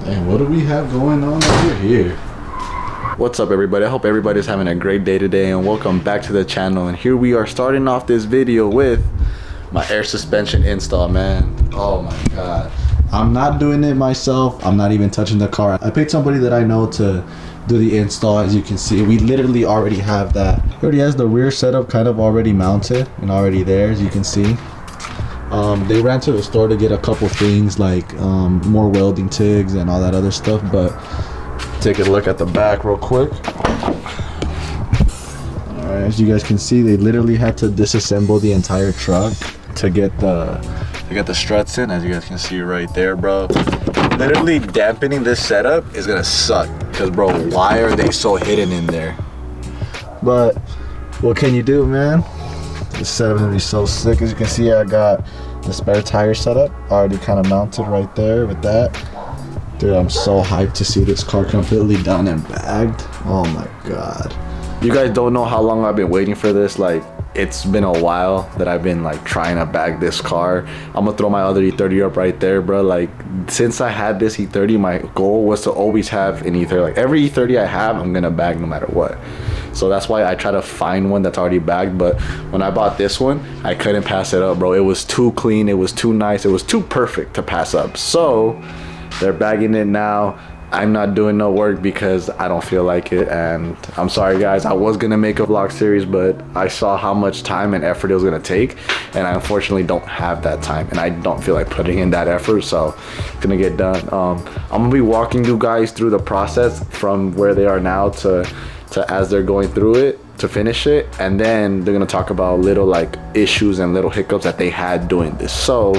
And what do we have going on over here? What's up, everybody? I hope everybody's having a great day today, and welcome back to the channel. And here we are starting off this video with my air suspension install, man. Oh my god, I'm not doing it myself. I'm not even touching the car. I picked somebody that I know to do the install. As you can see, we literally already have that. He already has the rear setup kind of already mounted and already there, as you can see. They ran to the store to get a couple things like more welding tigs and all that other stuff, but take a look at the back real quick. Alright, as you guys can see, they literally had to disassemble the entire truck to get the struts in, as you guys can see right there, bro. Literally dampening this setup is gonna suck, because bro, why are they so hidden in there? But what can you do, man? This setup is gonna be so sick. As you can see, I got the spare tire setup already kind of mounted right there with that. Dude, I'm so hyped to see this car completely done and bagged. Oh my god. You guys don't know how long I've been waiting for this. Like, it's been a while that I've been like trying to bag this car. I'm gonna throw my other E30 up right there, bro. Like, since I had this E30, my goal was to always have an E30. Like, every E30 I have, I'm gonna bag no matter what. So that's why I try to find one that's already bagged. But when I bought this one, I couldn't pass it up, bro. It was too clean, it was too nice, it was too perfect to pass up. So they're bagging it now. I'm not doing no work because I don't feel like it, and I'm sorry guys. I was gonna make a vlog series, but I saw how much time and effort it was gonna take, and I unfortunately don't have that time, and I don't feel like putting in that effort, so it's gonna get done. I'm gonna be walking you guys through the process from where they are now to as they're going through it to finish it, and then they're gonna talk about little like issues and little hiccups that they had doing this. So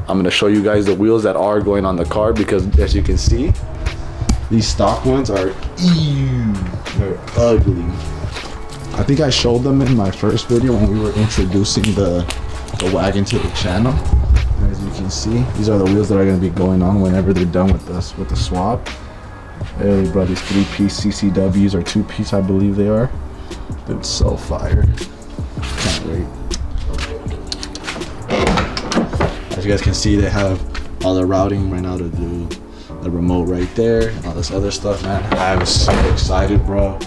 I'm gonna show you guys the wheels that are going on the car, because as you can see, these stock ones are they're ugly. I think I showed them in my first video when we were introducing the wagon to the channel. And as you can see, these are the wheels that are gonna be going on whenever they're done with the swap. Hey bro, these 3-piece CCWs or 2-piece, I believe they are. Dude, so fire. Can't wait. As you guys can see, they have all the routing right now to do the remote right there, all this other stuff, man. I'm so excited, bro.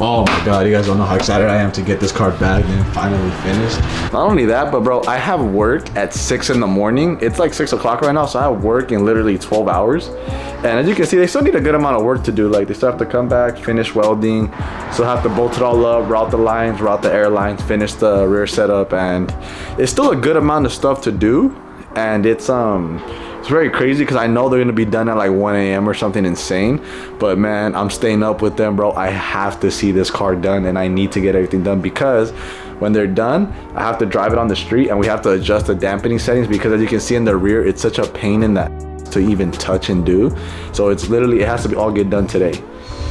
Oh my god, you guys don't know how excited I am to get this car bagged and finally finished. Not only that, but bro, I have work at 6 in the morning. It's like 6 o'clock right now, so I have work in literally 12 hours. And as you can see, they still need a good amount of work to do. Like, they still have to come back, finish welding, still have to bolt it all up, route the lines, route the air lines, finish the rear setup, and it's still a good amount of stuff to do. And it's very crazy because I know they're gonna be done at like 1 a.m. or something insane, but man, I'm staying up with them, bro. I have to see this car done, and I need to get everything done, because when they're done, I have to drive it on the street, and we have to adjust the dampening settings, because as you can see in the rear, it's such a pain in that to even touch and do. So it's literally, it has to be all get done today.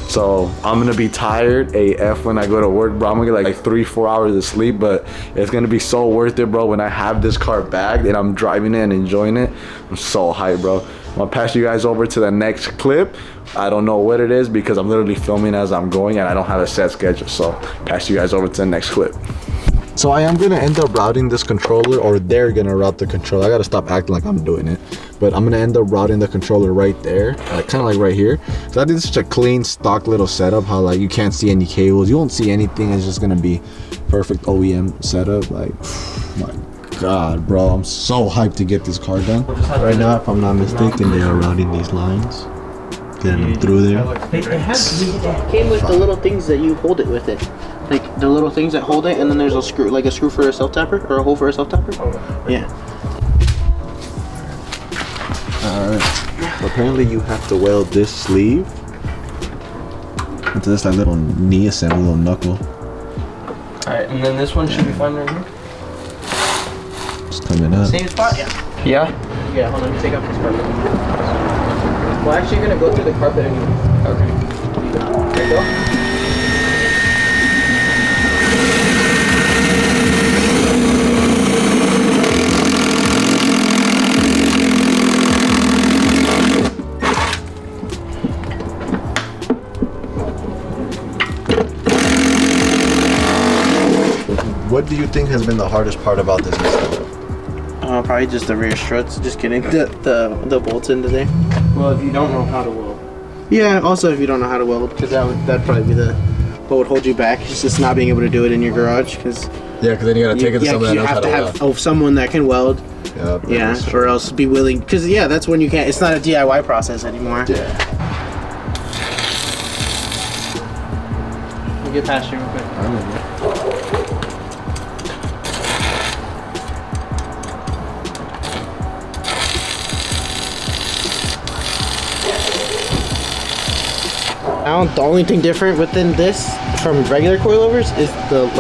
So I'm gonna be tired AF when I go to work, bro. I'm gonna get like 3-4 hours of sleep, but it's gonna be so worth it, bro, when I have this car bagged and I'm driving it and enjoying it. I'm so hyped, bro. I'm gonna pass you guys over to the next clip. I don't know what it is because I'm literally filming as I'm going and I don't have a set schedule. So pass you guys over to the next clip. So I am gonna end up routing this controller, or they're gonna route the controller. I gotta stop acting like I'm doing it, but I'm gonna end up routing the controller right there, like kind of like right here. So I think it's such a clean stock little setup, how like you can't see any cables, you won't see anything. It's just gonna be perfect OEM setup. Like, my god, bro, I'm so hyped to get this car done. Right now, if I'm not mistaken, they are routing these lines, getting them through there. It came with the little things that you hold it with it. Like the little things that hold it, and then there's a screw, like a screw for a self-tapper, or a hole for a self-tapper. Yeah. Alright. Apparently you have to weld this sleeve into this like little knee assembly, little knuckle. Alright, and then this one should be fine right here. It's coming up. Same spot? Yeah. Yeah? Yeah, hold on, let me take off this carpet. We're actually gonna go through the carpet anyway. Okay. There you go. What do you think has been the hardest part about this install? Probably just the rear struts, just getting the bolts into there. Well, if you don't know how to weld. Yeah, also if you don't know how to weld, because that'd probably be what would hold you back. It's just not being able to do it in your garage, because Yeah, because then you gotta take it to someone that knows how to weld. You have to have someone that can weld. Yep, yeah, or else be willing, because that's when you can't. It's not a DIY process anymore. Yeah. We'll get past you real quick. Now, the only thing different within this from regular coilovers is the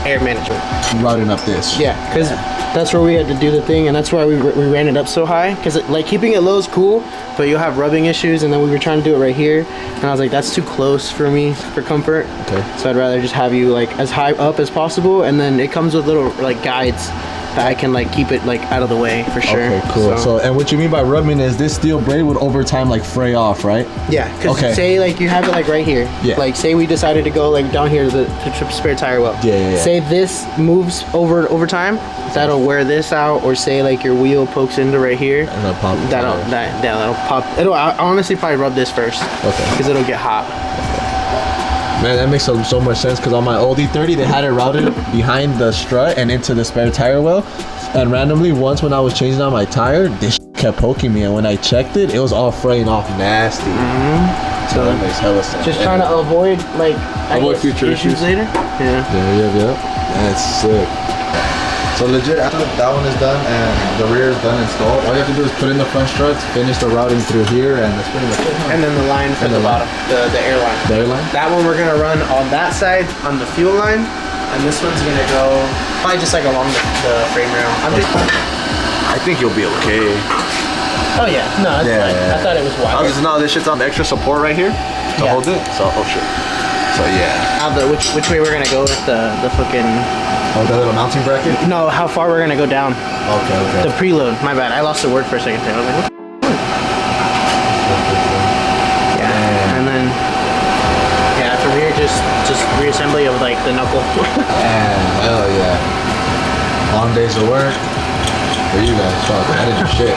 air management. Routing up this. Yeah, because that's where we had to do the thing, and that's why we ran it up so high. Because keeping it low is cool, but you'll have rubbing issues. And then we were trying to do it right here, and I was like, that's too close for me for comfort. Okay. So I'd rather just have you as high up as possible, and then it comes with little guides that I can keep it out of the way for sure. Okay, cool. So and what you mean by rubbing is this steel braid would over time fray off, right? Yeah. Because say you have it right here. Yeah. Say we decided to go down here to the spare tire well. Yeah. Say this moves over time, that'll wear this out, or say your wheel pokes into right here. And it'll pop. That'll pop. I'll honestly probably rub this first. Okay. Because it'll get hot. Man, that makes so much sense, because on my old E30 they had it routed behind the strut and into the spare tire well, and randomly once when I was changing out my tire, this kept poking me, and when I checked it, it was all fraying off nasty. So that makes hella sense. Just trying to avoid future issues later. Yeah. That's sick. So legit, after that one is done and the rear is done installed, all you have to do is put in the front struts, finish the routing through here, and that's pretty much it. And then the line for the bottom, the air line. The air line? That one we're gonna run on that side on the fuel line, and this one's gonna go probably just along the frame rail. I think you'll be okay. Oh yeah, no, that's fine. Yeah. I thought it was wide. No, this shit's on the extra support right here to hold it. So, oh shit. So yeah. Now which way we're gonna go with the fucking. Oh, the little mounting bracket? No, how far we're gonna go down. Okay. The preload. My bad. I lost the word for a second there. I was like, what? Yeah. And then from here just reassembly of the knuckle. Hell yeah. Long days of work for you guys. Fuck, I did your shit.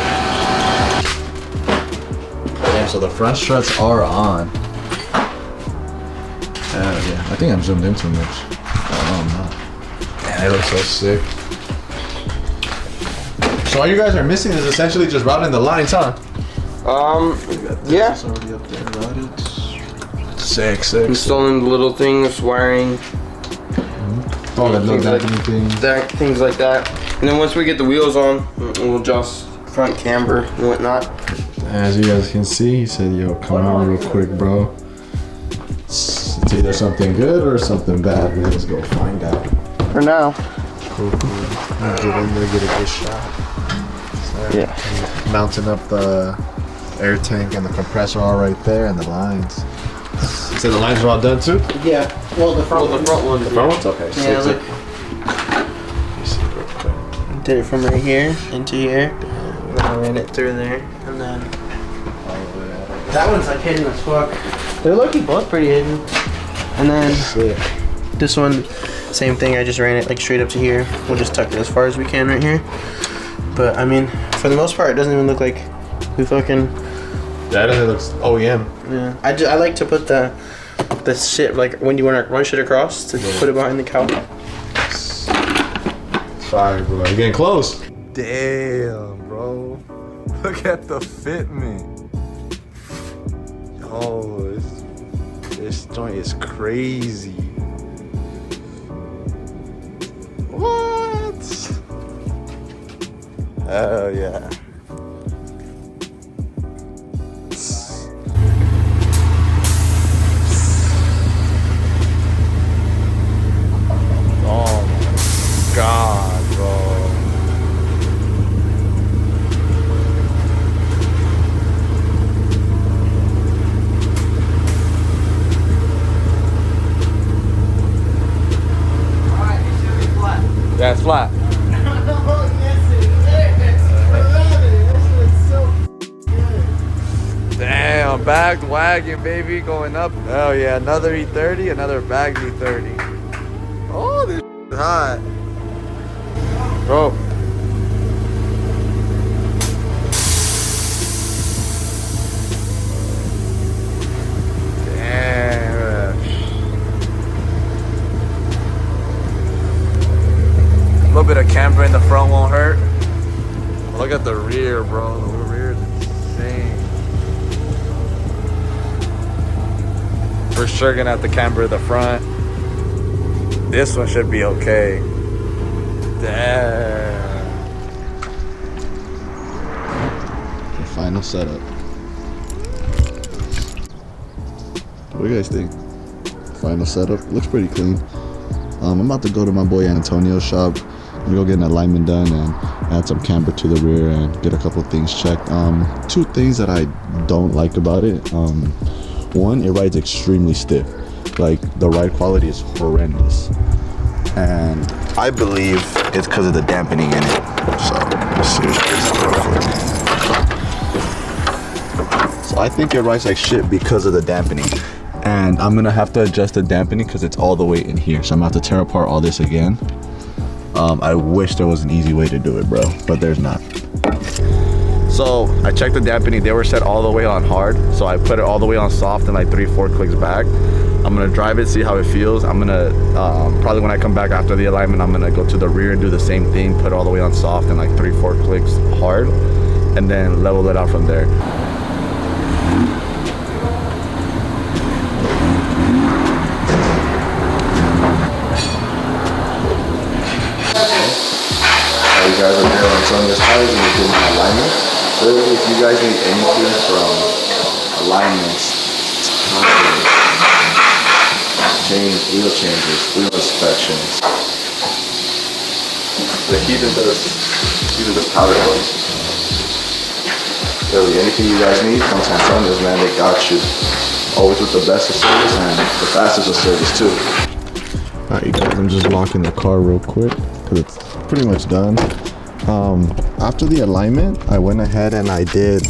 Damn, so the front struts are on. Yeah. I think I'm zoomed in too much. Oh no. It looks so sick. So all you guys are missing is essentially just routing the lines, huh? Yeah. It's already up there routed. Sick. Installing the little things, wiring. All the little things. Things like that. And then once we get the wheels on, we'll adjust front camber and whatnot. As you guys can see, he said, yo, come on real quick, bro. It's either something good or something bad. Let's go find out. For now. Cool. Get in there, get a good shot. So, yeah. Mounting up the air tank and the compressor all right there, and the lines. So the lines are all done too? Yeah. Well, the front ones. The front ones? Okay. Yeah, look. Let me see real quick. Did it from right here into here. And then I ran it through there, and then that one's hidden as fuck. They're lucky both pretty hidden. And then this one, same thing. I just ran it straight up to here. We'll just tuck it as far as we can right here. But I mean, for the most part, it doesn't even look like we fucking. That looks OEM. Yeah. I like to put the shit when you want to run shit across to put it behind the cow. It's fire, bro. You're getting close. Damn, bro. Look at the fitment. Yo, this joint is crazy. What? Oh yeah. Oh my God, bro. Yeah, it's flat. Damn, bagged wagon, baby, going up. Oh yeah, another E30, another bagged E30. Oh, this is hot. Bro. rear, bro. The rear is insane. For sure gonna have to camber the front. This one should be okay. Damn. The final setup. What do you guys think? Final setup looks pretty clean. I'm about to go to my boy Antonio's shop and go get an alignment done and add some camber to the rear and get a couple things checked. Two things that I don't like about it. One, it rides extremely stiff. Like the ride quality is horrendous, and I believe it's because of the dampening in it. So let's see real quick. So I think it rides like shit because of the dampening. And I'm gonna have to adjust the dampening because it's all the way in here. So I'm gonna have to tear apart all this again. I wish there was an easy way to do it, bro, but there's not. So I checked the dampening. They were set all the way on hard. So I put it all the way on soft and like 3-4 clicks back. I'm gonna drive it, see how it feels. I'm gonna, probably when I come back after the alignment, I'm gonna go to the rear and do the same thing, put it all the way on soft and like 3-4 clicks hard, and then level it out from there. You guys are there on Sonia's tires and you're doing alignment. Literally, if you guys need anything from alignments, tires, wheel changes, wheel inspections, the heat into this powder coat. Literally, anything you guys need comes from Sonia's, man. They got you. Always with the best of service and the fastest of service too. Alright, you guys, I'm just locking the car real quick because it's pretty much done. After the alignment, I went ahead and I did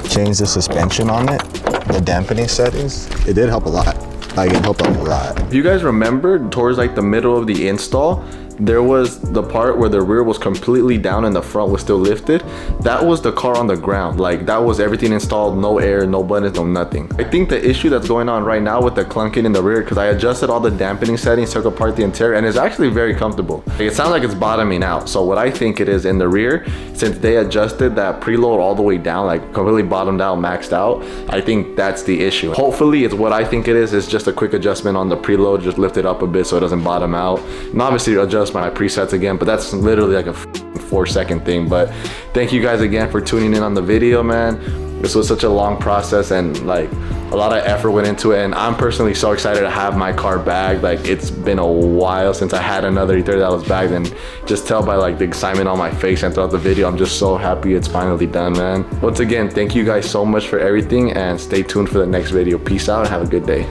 change the suspension on it, the dampening settings. It did help a lot. Like, it helped a lot. If you guys remember, towards like the middle of the install, there was the part where the rear was completely down and the front was still lifted. That was the car on the ground. Like, that was everything installed, no air, no buttons, no nothing. I think the issue that's going on right now with the clunking in the rear, because I adjusted all the dampening settings, took apart the interior, and it's actually very comfortable. Like, it sounds like it's bottoming out. So what I think it is in the rear, since they adjusted that preload all the way down, like completely bottomed out, maxed out, I think that's the issue. Hopefully it's what I think it is. It's just a quick adjustment on the preload, just lift it up a bit so it doesn't bottom out. And obviously adjust my presets again, but that's literally like a 4-second thing. But thank you guys again for tuning in on the video, man. This was such a long process and like a lot of effort went into it, and I'm personally so excited to have my car bagged. Like, it's been a while since I had another E30 that was bagged, and just tell by like the excitement on my face and throughout the video, I'm just so happy it's finally done, man. Once again, thank you guys so much for everything, and stay tuned for the next video. Peace out and have a good day.